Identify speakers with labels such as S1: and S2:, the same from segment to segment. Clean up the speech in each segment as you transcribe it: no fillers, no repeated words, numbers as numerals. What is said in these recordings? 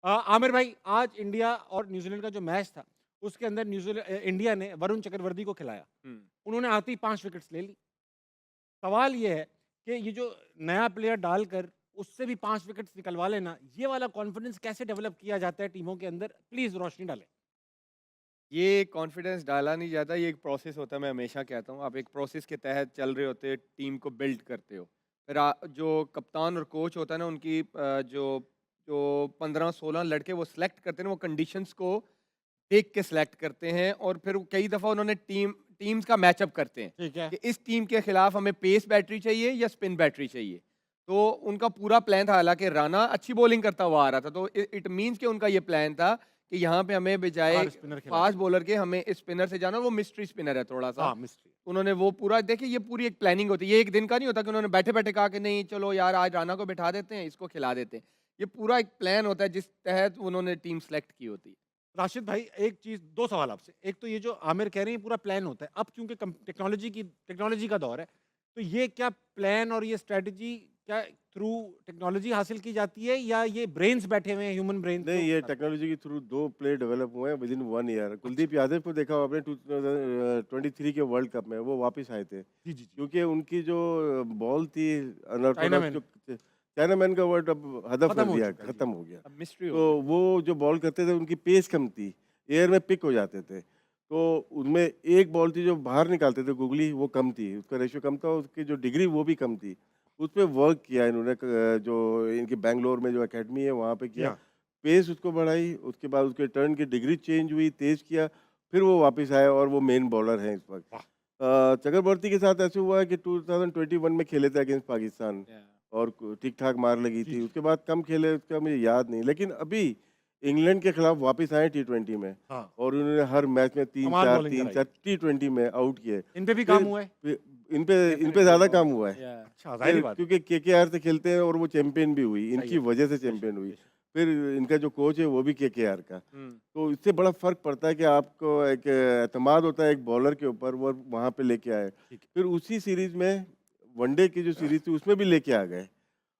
S1: आमिर भाई, आज इंडिया और न्यूज़ीलैंड का जो मैच था, उसके अंदर इंडिया ने वरुण चक्रवर्ती को खिलाया।
S2: हुँ।
S1: उन्होंने आते ही 5 विकेट्स ले ली। सवाल ये है कि ये जो नया प्लेयर डालकर उससे भी 5 विकेट्स निकलवा लेना, ये वाला कॉन्फिडेंस कैसे डेवलप किया जाता है टीमों के अंदर? प्लीज़ रोशनी डालें।
S2: ये कॉन्फिडेंस डाला नहीं जाता, ये एक प्रोसेस होता है, मैं हमेशा कहता हूँ। आप एक प्रोसेस के तहत चल रहे होते हो, टीम को बिल्ड करते हो। फिर जो कप्तान और कोच होता है ना, उनकी जो जो 15-16 लड़के वो सिलेक्ट करते हैं ना, वो कंडीशंस को देख के सिलेक्ट करते हैं और फिर कई दफ़ा उन्होंने टीम्स का मैचअप करते हैं
S1: ठीक है।
S2: कि इस टीम के खिलाफ हमें पेस बैटरी चाहिए या स्पिन बैटरी चाहिए। तो उनका पूरा प्लान था, हालाँकि राणा अच्छी बॉलिंग करता हुआ आ रहा था, तो इट मीन्स कि उनका ये प्लान था कि यहाँ पे हमें बजाय
S1: बाहर स्पिनर खिलाना
S2: फास्ट
S1: है।
S2: बॉलर के हमें स्पिनर से जाना, वो मिस्ट्री स्पिनर है थोड़ा-सा।
S1: हाँ, मिस्ट्री।
S2: उन्होंने वो पूरा देखिए, ये पूरी एक प्लानिंग होती है, ये एक दिन का नहीं होता कि उन्होंने बैठे-बैठे कहा कि नहीं चलो यार आज राणा को बिठा देते हैं, इसको खिला देते हैं। ये पूरा एक प्लान होता है जिस तहत उन्होंने टीम सेलेक्ट की होती है।
S1: राशिद भाई, एक चीज़ 2 सवाल आपसे। एक तो ये जो आमिर कह रहे हैं, ये पूरा प्लान होता है। अब चूँकि टेक्नोलॉजी का दौर है, तो ये क्या प्लान और ये स्ट्रैटेजी क्या थ्रू टेक्नोलॉजी हासिल की जाती है या ये ब्रेन्स बैठे हुए हैं, ह्यूमन ब्रेन्स जो
S3: नहीं, ये
S1: करते हैं?
S3: टेक्नोलॉजी के थ्रू 2 प्लेयर डेवलप हुए हैं विदिन 1 ईयर।
S1: अच्छा।
S3: कुलदीप यादव को देखा आपने 2023 के वर्ल्ड कप में, वो वापस आए थे।
S1: जी, जी, जी।
S3: क्योंकि उनकी जो बॉल थी अनऑर्थोडॉक्स,
S1: चाइनामैन
S3: जो चाइनामैन का वर्ड अब हदफ
S1: खत्म
S3: कर
S1: हो
S3: दिया,
S1: चुका है। जी।
S3: खत्म हो गया।
S2: अब मिस्ट्री हो
S3: तो
S2: गई।
S3: वो जो बॉल करते थे उनकी पेस कम थी, एयर में पिक हो जाते थे। तो उनमें एक बॉल थी जो बाहर निकालते थे गुगली, वो कम थी, उसका रेशियो कम था, उसकी जो डिग्री वो भी कम थी। उसपे वर्क किया इन्होंने, जो इनकी बैंगलोर में जो अकेडमी है वहाँ पे किया।
S1: हाँ।
S3: पेस उसको बढ़ाई, उसके बाद उसके टर्न की डिग्री चेंज हुई, तेज़ किया, फिर वो वापस आए और वो मेन बॉलर हैं इस वक़्त।
S1: वाह!
S3: चक्रवर्ती के साथ ऐसे हुआ है कि 2021 में खेले थे अगेंस्ट पाकिस्तान
S2: या
S3: और ठीक-ठाक मार लगी
S1: जी,
S3: थी।
S1: जी।
S3: उसके बाद कम खेले, उसका मुझे याद नहीं। लेकिन अभी इंग्लैंड के खिलाफ वापस आए टी20 में
S1: हाँ,
S3: और उन्होंने हर मैच में
S1: कमाल
S3: 3-4,
S1: बॉलिंग कराई
S3: 3-4
S1: है।
S3: टी20 में आउट किए।
S1: इन पे भी काम
S3: फिर
S1: हुआ है?
S3: फिर इन पे
S2: डेफिनिटली
S3: ज़्यादा
S2: बहुत
S3: काम हुआ है।
S2: या
S1: अच्छा, ज़ाहिर-सी
S3: फिर
S1: बात है।
S3: क्योंकि केकेआर से खेलते हैं और वो चैंपियन भी हुई,
S1: सही
S3: इनकी
S1: है।
S3: वजह से
S1: बेशक,
S3: चैंपियन हुई।
S1: बेशक।
S3: फिर इनका जो कोच है वो भी केकेआर का।
S2: हुँ।
S3: तो इससे बड़ा फ़र्क पड़ता है कि आपको एक एतमाद होता है एक बॉलर के ऊपर, वो वहाँ पे लेके आए।
S1: ठीक है।
S3: फिर उसी सीरीज़ में वनडे की जो सीरीज़ थी उसमें भी लेके आ गए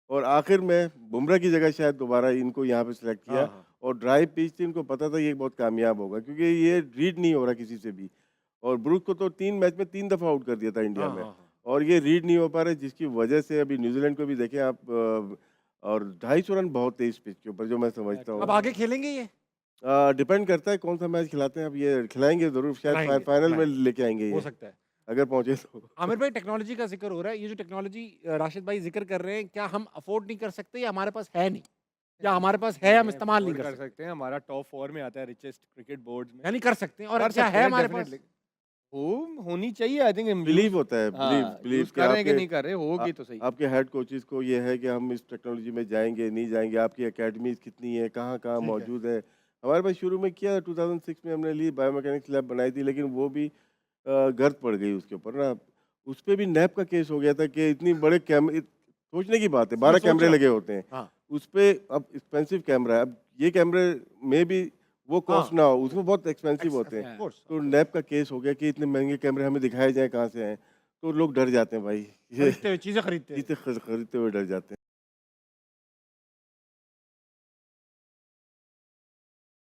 S3: और आखिर में बुमराह की जगह शायद दोबारा इनको यहाँ पे सेलेक्ट
S1: हाँ,
S3: किया
S1: हाँ।
S3: और ड्राई पिच थी, इनको पता था ये बहुत कामयाब होगा क्योंकि ये रीड नहीं हो रहा किसी से भी। और ब्रूक को तो 3 मैच में 3 दफ़ा आउट कर दिया था इंडिया
S1: हाँ,
S3: में
S1: हाँ, हाँ।
S3: और ये रीड नहीं हो पा रहे, जिसकी वजह से अभी न्यूज़ीलैंड को भी देखें आप, और 250 रन बहुत तेज़ पिच के ऊपर जो मैं समझता हूँ।
S1: अब आगे खेलेंगे ये?
S3: डिपेंड करता है कौन-सा मैच खिलाते हैं, अब ये खिलाएँगे ज़रूर, शायद
S1: खिलाएँगे,
S3: फाइनल में
S1: खिलाएँगे।
S3: लेके आएँगे
S1: हो
S3: ये,
S1: सकता है।
S3: अगर पहुँचे तो।
S1: आमिर भाई, टेक्नोलॉजी का ज़िक्र हो रहा है। ये जो टेक्नोलॉजी राशिद भाई ज़िक्र कर रहे हैं, क्या हम अफ़ोर्ड नहीं कर सकते या हमारे पास है नहीं? या हमारे पास है, हम
S2: नहीं,
S1: इस्तेमाल नहीं
S2: अफ़ोर्ड
S1: कर
S2: कर
S1: सकते?
S2: सकते हैं, हमारा टॉप 4 में आता है रिचेस्ट क्रिकेट बोर्ड्स में।
S1: यानी कर सकते हैं और
S2: कर
S1: क्या
S2: सकते
S1: है
S2: हैं
S1: हमारे पास?
S2: डेफ़िनिटली। होनी चाहिए, आई थिंक हम
S3: बिलीव
S2: यूज़
S3: होता है, बिलीव
S2: हाँ,
S3: बिलीव
S2: यूज़
S3: कि
S2: कर रहे हैं कि
S3: आपके
S2: नहीं कर रहे, होगी तो सही।
S3: आपके हेड कोचेज़ को ये है कि हम इस टेक्नोलॉजी में जाएँगे, नहीं जाएँगे, आपकी अकेडमीज़ कितनी है, कहाँ-कहाँ
S1: ठीक है।
S3: मौजूद है। हमारे पास शुरू में किया 2006 में हमने ली, बायोमैकेनिक्स लैब बनाई थी, लेकिन वो भी गर्द पड़ गई उसके ऊपर ना। उसपे भी नैप का केस हो गया था कि इतनी बड़े सोचने की बात है,
S1: मैं
S3: 12
S1: सोच
S3: कैमरे
S1: रहा
S3: लगे
S1: हूँ।
S3: होते हैं।
S1: हाँ,
S3: उसपे अब एक्सपेंसिव कैमरा है, अब ये कैमरे में भी वो कॉस्ट
S1: हाँ।
S3: ना हो, उसमें बहुत एक्सपेंसिव
S1: एक्स
S3: होते हैं।
S1: ऑफ़
S2: या
S1: कोर्स, ऑफ़
S3: तो
S1: कोर्स।
S3: नैप का केस हो गया कि इतने महँगे कैमरे हमें दिखाए जाएँ कहाँ से आएँ, तो लोग डर जाते हैं भाई। ये
S1: खरीदते हुए, चीज़ें खरीदते हुए।
S3: चीज़ें खरीदते हुए डर जाते हैं।